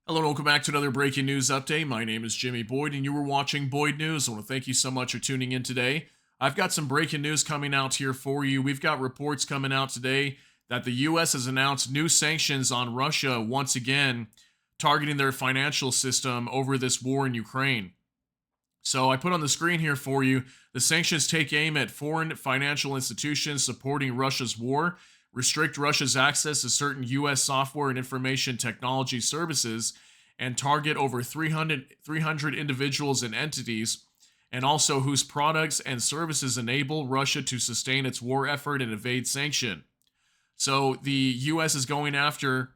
Hello and welcome back to another breaking news update. My name is Jimmy Boyd and you were watching Boyd News. I want to thank you so much for tuning in today. I've got some breaking news coming out here for you. We've got reports coming out today that the US has announced new sanctions on Russia once again, targeting their financial system over this war in Ukraine. So I put on the screen here for you the sanctions take aim at foreign financial institutions supporting Russia's war, restrict Russia's access to certain US software and information technology services, and target over 300 individuals and entities, and also whose products and services enable Russia to sustain its war effort and evade sanction. So the US is going after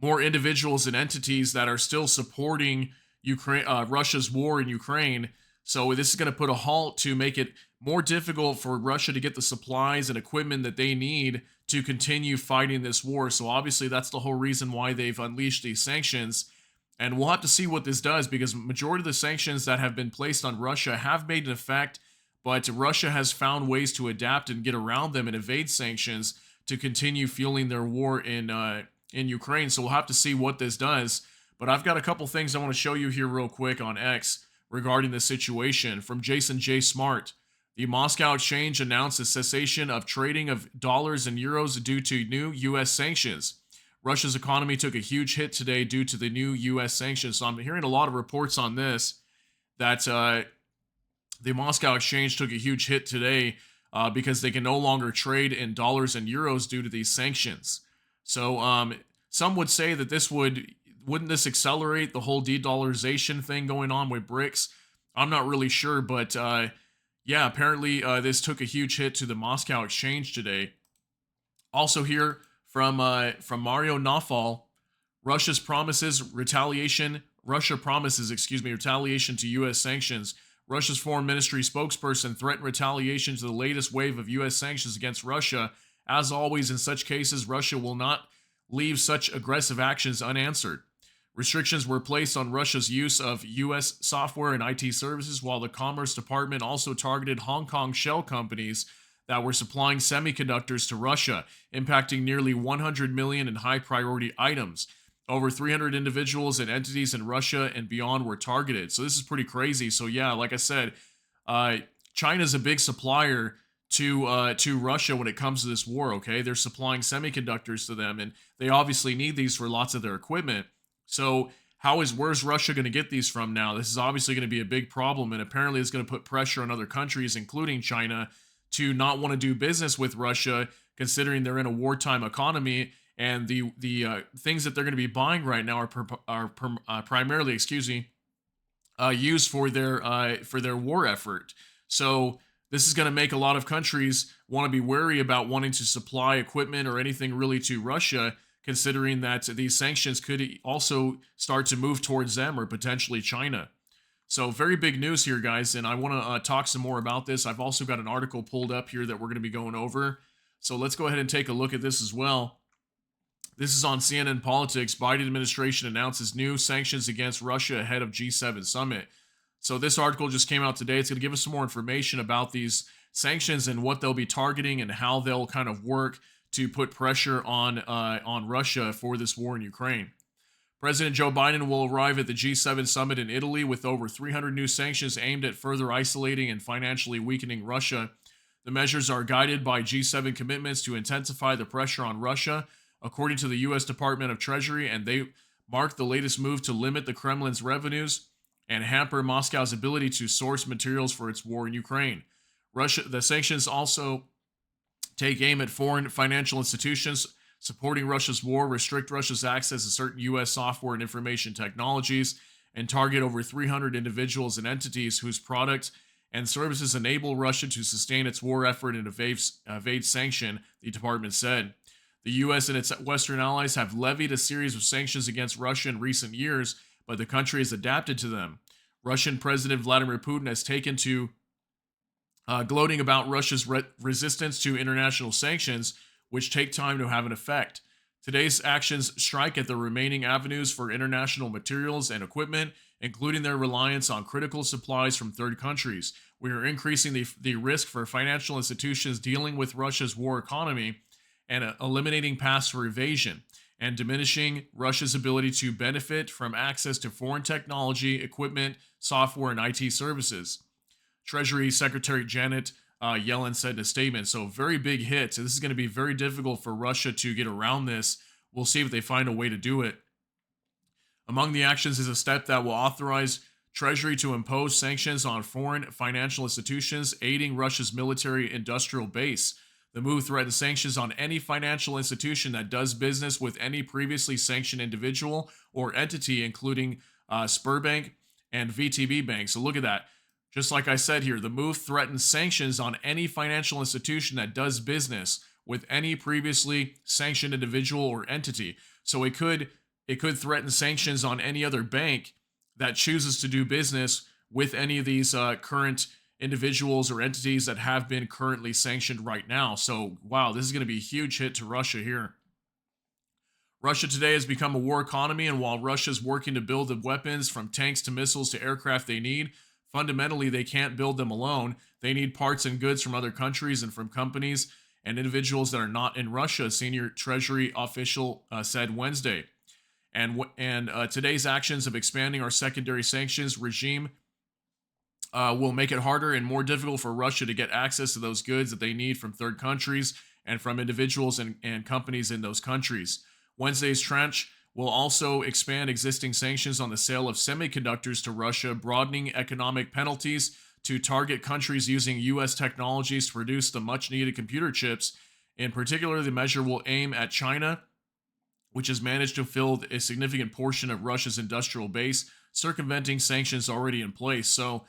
more individuals and entities that are still supporting Russia's war in Ukraine. So this is going to put a halt to make it more difficult for Russia to get the supplies and equipment that they need to continue fighting this war. So obviously that's the whole reason why they've unleashed these sanctions. And we'll have to see what this does because majority of the sanctions that have been placed on Russia have made an effect, but Russia has found ways to adapt and get around them and evade sanctions to continue fueling their war in Ukraine. So we'll have to see what this does. But I've got a couple things I want to show you here real quick on X regarding this situation. From Jason J. Smart, the Moscow Exchange announced a cessation of trading of dollars and euros due to new U.S. sanctions. Russia's economy took a huge hit today due to the new U.S. sanctions. So I'm hearing a lot of reports on this that the Moscow Exchange took a huge hit today because they can no longer trade in dollars and euros due to these sanctions. So some would say that wouldn't this accelerate the whole de-dollarization thing going on with BRICS? I'm not really sure, but yeah, apparently this took a huge hit to the Moscow Exchange today. Also here from Mario Nafal, Russia promises retaliation to U.S. sanctions. Russia's foreign ministry spokesperson threatened retaliation to the latest wave of U.S. sanctions against Russia. As always, in such cases, Russia will not leave such aggressive actions unanswered. Restrictions were placed on Russia's use of U.S. software and IT services, while the Commerce Department also targeted Hong Kong shell companies that were supplying semiconductors to Russia, impacting nearly 100 million in high-priority items. Over 300 individuals and entities in Russia and beyond were targeted. So this is pretty crazy. So yeah, like I said, China's a big supplier to Russia when it comes to this war. Okay, they're supplying semiconductors to them, and they obviously need these for lots of their equipment. So where's Russia going to get these from now? This is obviously going to be a big problem, and apparently it's going to put pressure on other countries, including China, to not want to do business with Russia, considering they're in a wartime economy, and the things that they're going to be buying right now are primarily, used for their war effort. So this is going to make a lot of countries want to be wary about wanting to supply equipment or anything really to Russia, considering that these sanctions could also start to move towards them or potentially China. So very big news here, guys, and I want to talk some more about this. I've also got an article pulled up here that we're going to be going over. So let's go ahead and take a look at this as well. This is on CNN Politics. Biden administration announces new sanctions against Russia ahead of G7 summit. So this article just came out today. It's going to give us some more information about these sanctions and what they'll be targeting and how they'll kind of work to put pressure on Russia for this war in Ukraine. President Joe Biden will arrive at the G7 summit in Italy with over 300 new sanctions aimed at further isolating and financially weakening Russia. The measures are guided by G7 commitments to intensify the pressure on Russia, according to the U.S. Department of Treasury, and they mark the latest move to limit the Kremlin's revenues and hamper Moscow's ability to source materials for its war in Ukraine. The sanctions also take aim at foreign financial institutions supporting Russia's war, restrict Russia's access to certain U.S. software and information technologies, and target over 300 individuals and entities whose products and services enable Russia to sustain its war effort and evade sanction, the department said. The U.S. and its Western allies have levied a series of sanctions against Russia in recent years, but the country has adapted to them. Russian President Vladimir Putin has taken to gloating about Russia's resistance to international sanctions, which take time to have an effect. Today's actions strike at the remaining avenues for international materials and equipment, including their reliance on critical supplies from third countries. We are increasing the risk for financial institutions dealing with Russia's war economy and eliminating paths for evasion. and diminishing Russia's ability to benefit from access to foreign technology, equipment, software, and IT services. Treasury Secretary Janet Yellen said in a statement. So, very big hit. So this is going to be very difficult for Russia to get around this. We'll see if they find a way to do it. Among the actions is a step that will authorize Treasury to impose sanctions on foreign financial institutions aiding Russia's military industrial base. The move threatens sanctions on any financial institution that does business with any previously sanctioned individual or entity, including Sberbank and VTB Bank. So look at that. Just like I said here, the move threatens sanctions on any financial institution that does business with any previously sanctioned individual or entity. So it could threaten sanctions on any other bank that chooses to do business with any of these current individuals or entities that have been currently sanctioned right now. So, wow, this is going to be a huge hit to Russia here. Russia today has become a war economy, and while Russia is working to build the weapons from tanks to missiles to aircraft they need, fundamentally they can't build them alone. They need parts and goods from other countries and from companies and individuals that are not in Russia, a senior Treasury official said Wednesday. And today's actions of expanding our secondary sanctions regime will make it harder and more difficult for Russia to get access to those goods that they need from third countries and from individuals and companies in those countries. Wednesday's tranche will also expand existing sanctions on the sale of semiconductors to Russia, broadening economic penalties to target countries using U.S. technologies to produce the much-needed computer chips. In particular, the measure will aim at China, which has managed to fill a significant portion of Russia's industrial base, circumventing sanctions already in place. So,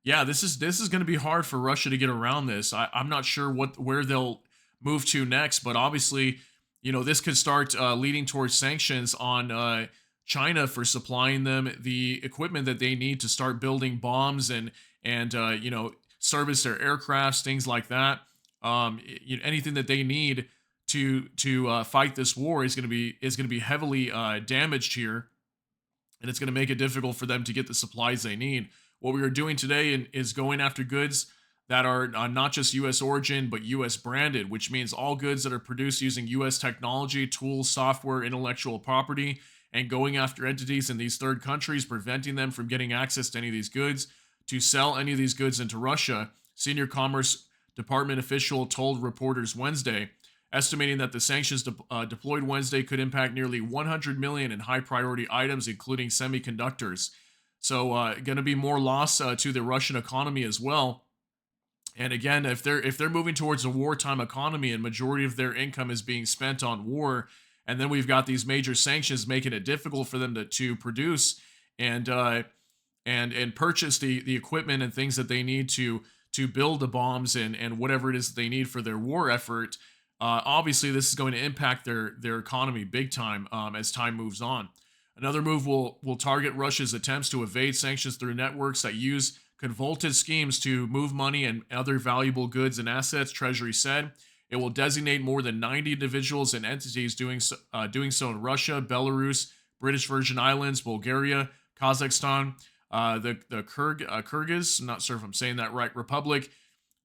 yeah, this is going to be hard for Russia to get around this. I'm not sure where they'll move to next, but obviously, this could start leading towards sanctions on China for supplying them the equipment that they need to start building bombs and service their aircrafts, things like that. Anything that they need to fight this war is going to be heavily damaged here, and it's going to make it difficult for them to get the supplies they need. What we are doing today is going after goods that are not just U.S. origin, but U.S. branded, which means all goods that are produced using U.S. technology, tools, software, intellectual property, and going after entities in these third countries, preventing them from getting access to any of these goods, to sell any of these goods into Russia, Senior Commerce Department official told reporters Wednesday, estimating that the sanctions deployed Wednesday could impact nearly 100 million in high-priority items, including semiconductors. So, going to be more loss to the Russian economy as well. And again, if they're moving towards a wartime economy and majority of their income is being spent on war, and then we've got these major sanctions making it difficult for them to produce and purchase the equipment and things that they need to build the bombs and whatever it is that they need for their war effort. Obviously, this is going to impact their economy big time as time moves on. Another move will target Russia's attempts to evade sanctions through networks that use convoluted schemes to move money and other valuable goods and assets, Treasury said. It will designate more than 90 individuals and entities doing so in Russia, Belarus, British Virgin Islands, Bulgaria, Kazakhstan, the Kyrgyz, I'm not sure if I'm saying that right, Republic,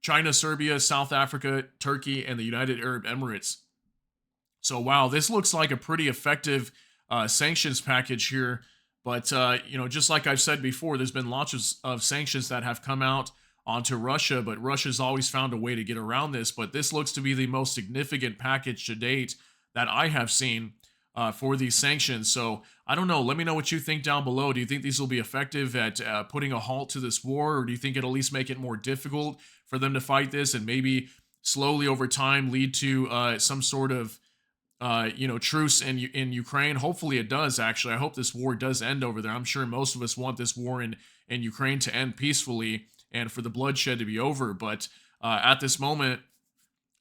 China, Serbia, South Africa, Turkey, and the United Arab Emirates. So, wow, this looks like a pretty effective sanctions package here. But, just like I've said before, there's been lots of sanctions that have come out onto Russia, but Russia's always found a way to get around this. But this looks to be the most significant package to date that I have seen for these sanctions. So, I don't know. Let me know what you think down below. Do you think these will be effective at putting a halt to this war, or do you think it'll at least make it more difficult for them to fight this and maybe slowly over time lead to some sort of truce in Ukraine? Hopefully it does, actually. I hope this war does end over there. I'm sure most of us want this war in Ukraine to end peacefully and for the bloodshed to be over. But at this moment,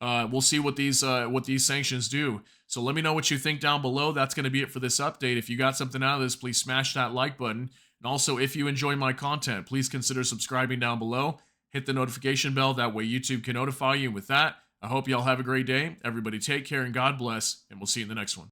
we'll see what these sanctions do. So let me know what you think down below. That's going to be it for this update. If you got something out of this, please smash that like button. And also, if you enjoy my content, please consider subscribing down below. Hit the notification bell. That way YouTube can notify you. With that, I hope y'all have a great day. Everybody take care and God bless, and we'll see you in the next one.